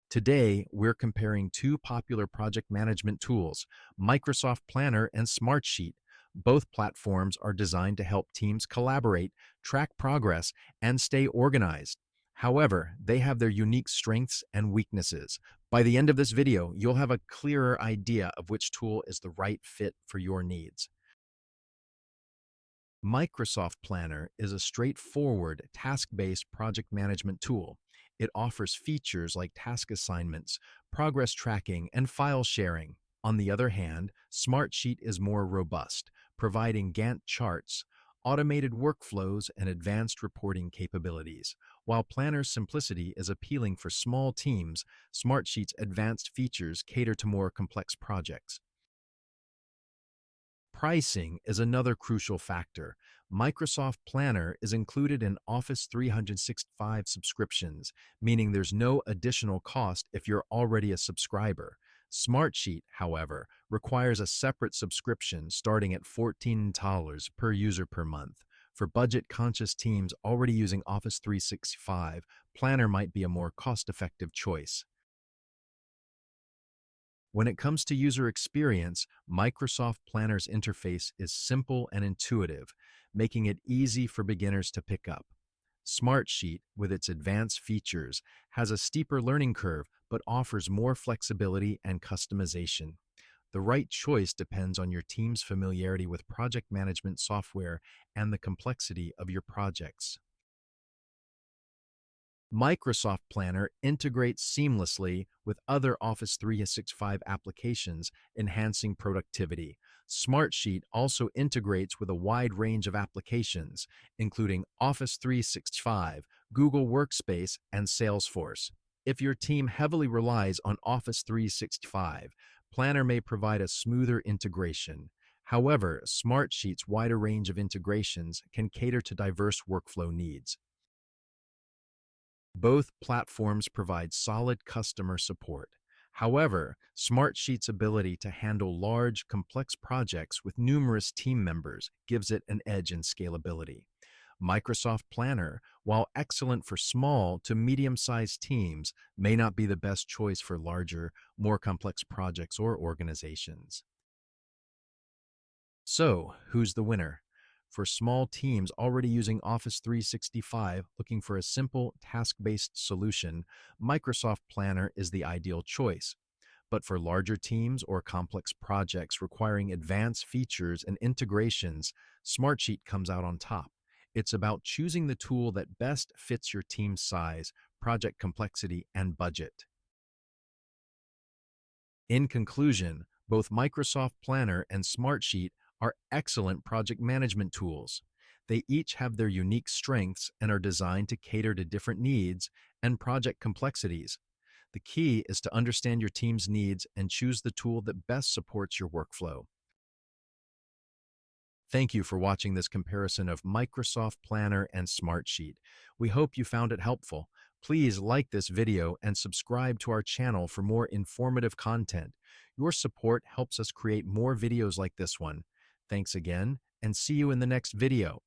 Today, we're comparing two popular project management tools, Microsoft Planner and Smartsheet. Both platforms are designed to help teams collaborate, track progress, and stay organized. However, they have their unique strengths and weaknesses. By the end of this video, you'll have a clearer idea of which tool is the right fit for your needs. Microsoft Planner is a straightforward, task-based project management tool. It offers features like task assignments, progress tracking, and file sharing. On the other hand, Smartsheet is more robust, providing Gantt charts, automated workflows, and advanced reporting capabilities. While Planner's simplicity is appealing for small teams, Smartsheet's advanced features cater to more complex projects. Pricing is another crucial factor. Microsoft Planner is included in Office 365 subscriptions, meaning there's no additional cost if you're already a subscriber. Smartsheet, however, requires a separate subscription starting at $14 per user per month. For budget-conscious teams already using Office 365, Planner might be a more cost-effective choice. When it comes to user experience, Microsoft Planner's interface is simple and intuitive, making it easy for beginners to pick up. Smartsheet, with its advanced features, has a steeper learning curve but offers more flexibility and customization. The right choice depends on your team's familiarity with project management software and the complexity of your projects. Microsoft Planner integrates seamlessly with other Office 365 applications, enhancing productivity. Smartsheet also integrates with a wide range of applications, including Office 365, Google Workspace, and Salesforce. If your team heavily relies on Office 365, Planner may provide a smoother integration. However, Smartsheet's wider range of integrations can cater to diverse workflow needs. Both platforms provide solid customer support. However, Smartsheet's ability to handle large, complex projects with numerous team members gives it an edge in scalability. Microsoft Planner, while excellent for small to medium-sized teams, may not be the best choice for larger, more complex projects or organizations. So, who's the winner? For small teams already using Office 365 looking for a simple, task-based solution, Microsoft Planner is the ideal choice. But for larger teams or complex projects requiring advanced features and integrations, Smartsheet comes out on top. It's about choosing the tool that best fits your team's size, project complexity, and budget. In conclusion, both Microsoft Planner and Smartsheet are excellent project management tools. They each have their unique strengths and are designed to cater to different needs and project complexities. The key is to understand your team's needs and choose the tool that best supports your workflow. Thank you for watching this comparison of Microsoft Planner and Smartsheet. We hope you found it helpful. Please like this video and subscribe to our channel for more informative content. Your support helps us create more videos like this one. Thanks again, and see you in the next video.